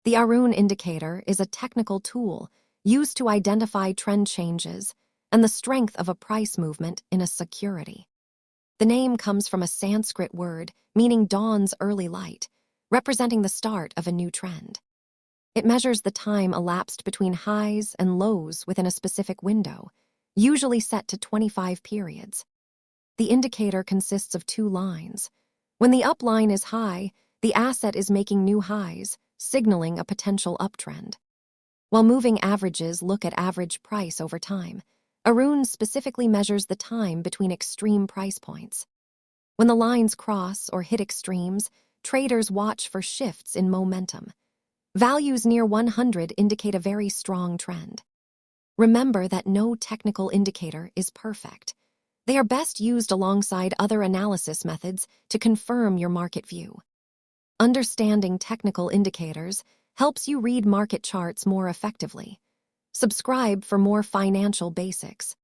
The Aroon indicator is a technical tool used to identify trend changes and the strength of a price movement in a security. The name comes from a Sanskrit word meaning dawn's early light, representing the start of a new trend. It measures the time elapsed between highs and lows within a specific window, usually set to 25 periods. The indicator consists of two lines. When the up line is high, the asset is making new highs, signaling a potential uptrend. While moving averages look at average price over time, Aroon specifically measures the time between extreme price points. When the lines cross or hit extremes, traders watch for shifts in momentum. Values near 100 indicate a very strong trend. Remember that no technical indicator is perfect. They are best used alongside other analysis methods to confirm your market view. Understanding technical indicators helps you read market charts more effectively. Subscribe for more financial basics.